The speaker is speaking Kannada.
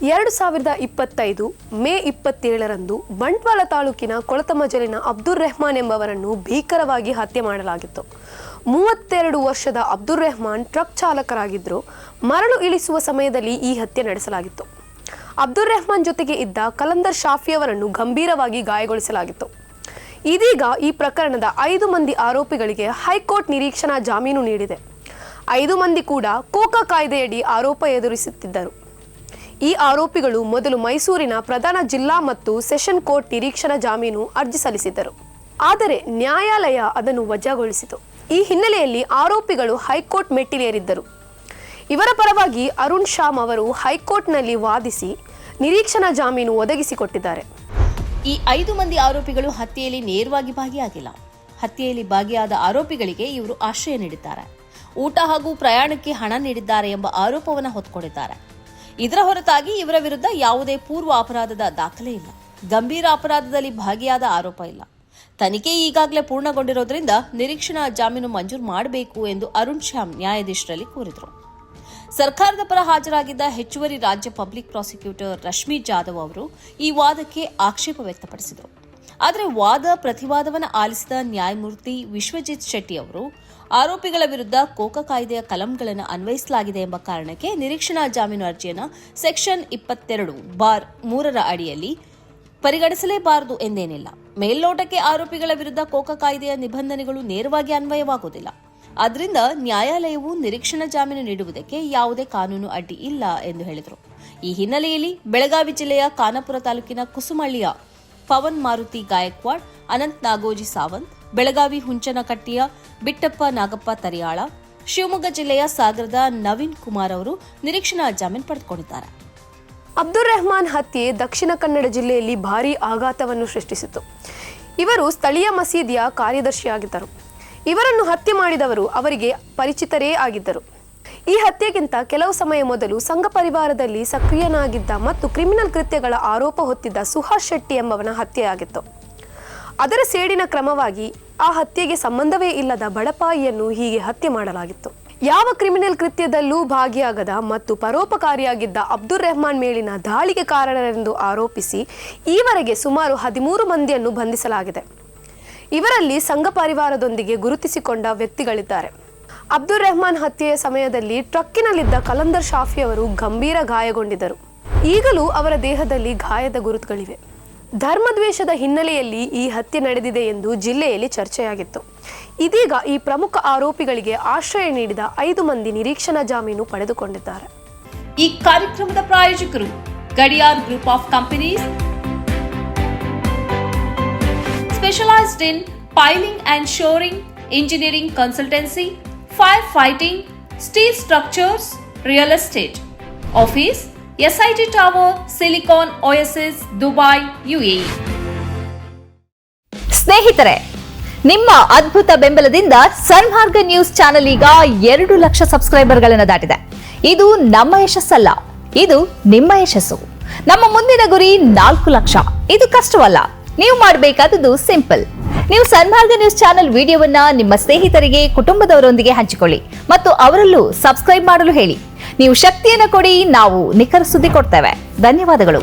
2025 ಮೇ 27ರಂದು ಬಂಟ್ವಾಳ ತಾಲೂಕಿನ ಕೊಳತಮಜಲಿನ ಅಬ್ದುಲ್ ರೆಹಮಾನ್ ಎಂಬವರನ್ನು ಭೀಕರವಾಗಿ ಹತ್ಯೆ ಮಾಡಲಾಗಿತ್ತು. 32 ವರ್ಷದ ಅಬ್ದುಲ್ ರೆಹಮಾನ್ ಟ್ರಕ್ ಚಾಲಕರಾಗಿದ್ದರು. ಮರಳು ಇಳಿಸುವ ಸಮಯದಲ್ಲಿ ಈ ಹತ್ಯೆ ನಡೆಸಲಾಗಿತ್ತು. ಅಬ್ದುಲ್ ರೆಹಮಾನ್ ಜೊತೆಗೆ ಇದ್ದ ಕಲಂದರ್ ಶಾಫಿಯವರನ್ನು ಗಂಭೀರವಾಗಿ ಗಾಯಗೊಳಿಸಲಾಗಿತ್ತು. ಇದೀಗ ಈ ಪ್ರಕರಣದ 5 ಮಂದಿ ಆರೋಪಿಗಳಿಗೆ ಹೈಕೋರ್ಟ್ ನಿರೀಕ್ಷಣಾ ಜಾಮೀನು ನೀಡಿದೆ. 5 ಮಂದಿ ಕೂಡ ಕೋಕಾ ಕಾಯ್ದೆಯಡಿ ಆರೋಪ ಎದುರಿಸುತ್ತಿದ್ದರು. ಈ ಆರೋಪಿಗಳು ಮೊದಲು ಮೈಸೂರಿನ ಪ್ರಧಾನ ಜಿಲ್ಲಾ ಮತ್ತು ಸೆಷನ್ ಕೋರ್ಟ್ ನಿರೀಕ್ಷಣಾ ಜಾಮೀನು ಅರ್ಜಿ ಸಲ್ಲಿಸಿದ್ದರು. ಆದರೆ ನ್ಯಾಯಾಲಯ ಅದನ್ನು ವಜಾಗೊಳಿಸಿತು. ಈ ಹಿನ್ನೆಲೆಯಲ್ಲಿ ಆರೋಪಿಗಳು ಹೈಕೋರ್ಟ್ ಮೆಟ್ಟಿಲೇರಿದ್ದರು. ಇವರ ಪರವಾಗಿ ಅರುಣ್ ಶ್ಯಾಮ್ ಅವರು ಹೈಕೋರ್ಟ್ನಲ್ಲಿ ವಾದಿಸಿ ನಿರೀಕ್ಷಣಾ ಜಾಮೀನು ಒದಗಿಸಿಕೊಟ್ಟಿದ್ದಾರೆ. ಈ 5 ಮಂದಿ ಆರೋಪಿಗಳು ಹತ್ಯೆಯಲ್ಲಿ ನೇರವಾಗಿ ಭಾಗಿಯಾಗಿಲ್ಲ. ಹತ್ಯೆಯಲ್ಲಿ ಭಾಗಿಯಾದ ಆರೋಪಿಗಳಿಗೆ ಇವರು ಆಶ್ರಯ ನೀಡಿದ್ದಾರೆ, ಊಟ ಹಾಗೂ ಪ್ರಯಾಣಕ್ಕೆ ಹಣ ನೀಡಿದ್ದಾರೆ ಎಂಬ ಆರೋಪವನ್ನು ಹೊತ್ತುಕೊಂಡಿದ್ದಾರೆ. ಇದರ ಹೊರತಾಗಿ ಇವರ ವಿರುದ್ಧ ಯಾವುದೇ ಪೂರ್ವ ಅಪರಾಧದ ದಾಖಲೆ ಇಲ್ಲ, ಗಂಭೀರ ಅಪರಾಧದಲ್ಲಿ ಭಾಗಿಯಾದ ಆರೋಪ ಇಲ್ಲ. ತನಿಖೆ ಈಗಾಗಲೇ ಪೂರ್ಣಗೊಂಡಿರೋದ್ರಿಂದ ನಿರೀಕ್ಷಣಾ ಜಾಮೀನು ಮಂಜೂರು ಮಾಡಬೇಕು ಎಂದು ಅರುಣ್ ಶ್ಯಾಮ್ ನ್ಯಾಯಾಧೀಶರಲ್ಲಿ ಕೋರಿದರು. ಸರ್ಕಾರದ ಪರ ಹಾಜರಾಗಿದ್ದ ಹೆಚ್ಚುವರಿ ರಾಜ್ಯ ಪಬ್ಲಿಕ್ ಪ್ರಾಸಿಕ್ಯೂಟರ್ ರಶ್ಮಿ ಜಾಧವ್ ಅವರು ಈ ವಾದಕ್ಕೆ ಆಕ್ಷೇಪ ವ್ಯಕ್ತಪಡಿಸಿದರು. ಆದರೆ ವಾದ ಪ್ರತಿವಾದವನ್ನು ಆಲಿಸಿದ ನ್ಯಾಯಮೂರ್ತಿ ವಿಶ್ವಜಿತ್ ಶೆಟ್ಟಿ ಅವರು ಆರೋಪಿಗಳ ವಿರುದ್ಧ ಕೋಕಾ ಕಾಯ್ದೆಯ ಕಲಂಗಳನ್ನು ಅನ್ವಯಿಸಲಾಗಿದೆ ಎಂಬ ಕಾರಣಕ್ಕೆ ನಿರೀಕ್ಷಣಾ ಜಾಮೀನು ಅರ್ಜಿಯನ್ನು ಸೆಕ್ಷನ್ 22(3) ಅಡಿಯಲ್ಲಿ ಪರಿಗಣಿಸಲೇಬಾರದು ಎಂದೇನಿಲ್ಲ. ಮೇಲ್ನೋಟಕ್ಕೆ ಆರೋಪಿಗಳ ವಿರುದ್ಧ ಕೋಕಾ ಕಾಯ್ದೆಯ ನಿಬಂಧನೆಗಳು ನೇರವಾಗಿ ಅನ್ವಯವಾಗುವುದಿಲ್ಲ. ಆದ್ದರಿಂದ ನ್ಯಾಯಾಲಯವು ನಿರೀಕ್ಷಣಾ ಜಾಮೀನು ನೀಡುವುದಕ್ಕೆ ಯಾವುದೇ ಕಾನೂನು ಅಡ್ಡಿ ಇಲ್ಲ ಎಂದು ಹೇಳಿದರು. ಈ ಹಿನ್ನೆಲೆಯಲ್ಲಿ ಬೆಳಗಾವಿ ಜಿಲ್ಲೆಯ ಖಾನಾಪುರ ತಾಲೂಕಿನ ಕುಸುಮಳ್ಳಿಯ ಪವನ್ ಮಾರುತಿ ಗಾಯಕ್ವಾಡ್, ಅನಂತ್ ನಾಗೋಜಿ ಸಾವಂತ್, ಬೆಳಗಾವಿ ಹುಂಚನಕಟ್ಟಿಯ ಬಿಟ್ಟಪ್ಪ ನಾಗಪ್ಪ ತರಿಯಾಳ, ಶಿವಮೊಗ್ಗ ಜಿಲ್ಲೆಯ ಸಾಗರದ ನವೀನ್ ಕುಮಾರ್ ಅವರು ನಿರೀಕ್ಷಣಾ ಜಾಮೀನು ಪಡೆದುಕೊಂಡಿದ್ದಾರೆ. ಅಬ್ದುಲ್ ರೆಹಮಾನ್ ಹತ್ಯೆ ದಕ್ಷಿಣ ಕನ್ನಡ ಜಿಲ್ಲೆಯಲ್ಲಿ ಭಾರೀ ಆಘಾತವನ್ನು ಸೃಷ್ಟಿಸಿತು. ಇವರು ಸ್ಥಳೀಯ ಮಸೀದಿಯ ಕಾರ್ಯದರ್ಶಿಯಾಗಿದ್ದರು. ಇವರನ್ನು ಹತ್ಯೆ ಮಾಡಿದವರು ಅವರಿಗೆ ಪರಿಚಿತರೇ ಆಗಿದ್ದರು. ಈ ಹತ್ಯೆಗಿಂತ ಕೆಲವು ಸಮಯ ಮೊದಲು ಸಂಘ ಪರಿವಾರದಲ್ಲಿ ಸಕ್ರಿಯನಾಗಿದ್ದ ಮತ್ತು ಕ್ರಿಮಿನಲ್ ಕೃತ್ಯಗಳ ಆರೋಪ ಹೊತ್ತಿದ್ದ ಸುಹಾಸ್ ಶೆಟ್ಟಿ ಎಂಬವನ ಹತ್ಯೆಯಾಗಿತ್ತು. ಅದರ ಸೇಡಿನ ಕ್ರಮವಾಗಿ ಆ ಹತ್ಯೆಗೆ ಸಂಬಂಧವೇ ಇಲ್ಲದ ಬಡಪಾಯಿಯನ್ನು ಹೀಗೆ ಹತ್ಯೆ ಮಾಡಲಾಗಿತ್ತು. ಯಾವ ಕ್ರಿಮಿನಲ್ ಕೃತ್ಯದಲ್ಲೂ ಭಾಗಿಯಾಗದ ಮತ್ತು ಪರೋಪಕಾರಿಯಾಗಿದ್ದ ಅಬ್ದುಲ್ ರೆಹಮಾನ್ ಮೇಲಿನ ದಾಳಿಗೆ ಕಾರಣರೆಂದು ಆರೋಪಿಸಿ ಈವರೆಗೆ ಸುಮಾರು 13 ಮಂದಿಯನ್ನು ಬಂಧಿಸಲಾಗಿದೆ. ಇವರಲ್ಲಿ ಸಂಘ ಪರಿವಾರದೊಂದಿಗೆ ಗುರುತಿಸಿಕೊಂಡ ವ್ಯಕ್ತಿಗಳಿದ್ದಾರೆ. ಅಬ್ದುಲ್ ರೆಹಮಾನ್ ಹತ್ಯೆಯ ಸಮಯದಲ್ಲಿ ಟ್ರಕ್ಕಿನಲ್ಲಿದ್ದ ಕಲಂದರ್ ಶಾಫಿಯವರು ಗಂಭೀರ ಗಾಯಗೊಂಡಿದ್ದರು. ಈಗಲೂ ಅವರ ದೇಹದಲ್ಲಿ ಗಾಯದ ಗುರುತುಗಳಿವೆ. ಧರ್ಮದ್ವೇಷದ ಹಿನ್ನೆಲೆಯಲ್ಲಿ ಈ ಹತ್ಯೆ ನಡೆದಿದೆ ಎಂದು ಜಿಲ್ಲೆಯಲ್ಲಿ ಚರ್ಚೆಯಾಗಿತ್ತು. ಇದೀಗ ಈ ಪ್ರಮುಖ ಆರೋಪಿಗಳಿಗೆ ಆಶ್ರಯ ನೀಡಿದ 5 ಮಂದಿ ನಿರೀಕ್ಷಣಾ ಜಾಮೀನು ಪಡೆದುಕೊಂಡಿದ್ದಾರೆ. ಈ ಕಾರ್ಯಕ್ರಮದ ಪ್ರಾಯೋಜಕರು Gadiyar group of companies, specialized in piling and shoring, engineering consultancy, firefighting, steel structures, real estate. Office SIT Tower, Silicon Oasis, Dubai, UAE. ಸ್ನೇಹಿತರೆ, ನಿಮ್ಮ ಅದ್ಭುತ ಬೆಂಬಲದಿಂದ ಸನ್ಮಾರ್ಗ ನ್ಯೂಸ್ ಚಾನೆಲ್ ಈಗ 2 ಲಕ್ಷ ಸಬ್ಸ್ಕ್ರೈಬರ್ಗಳನ್ನು ದಾಟಿದೆ. ಇದು ನಮ್ಮ ಯಶಸ್ಸಲ್ಲ, ಇದು ನಿಮ್ಮ ಯಶಸ್ಸು. ನಮ್ಮ ಮುಂದಿನ ಗುರಿ 4 ಲಕ್ಷ. ಇದು ಕಷ್ಟವಲ್ಲ. ನೀವು ಮಾಡಬೇಕಾದದ್ದು ಸಿಂಪಲ್. ನೀವು ಸನ್ಮಾರ್ಗ ನ್ಯೂಸ್ ಚಾನೆಲ್ ವಿಡಿಯೋವನ್ನ ನಿಮ್ಮ ಸ್ನೇಹಿತರಿಗೆ, ಕುಟುಂಬದವರೊಂದಿಗೆ ಹಂಚಿಕೊಳ್ಳಿ ಮತ್ತು ಅವರಲ್ಲೂ ಸಬ್ಸ್ಕ್ರೈಬ್ ಮಾಡಲು ಹೇಳಿ. ನೀವು ಶಕ್ತಿಯನ್ನು ಕೊಡಿ, ನಾವು ನಿಖರ ಸುದ್ದಿ ಕೊಡ್ತೇವೆ. ಧನ್ಯವಾದಗಳು.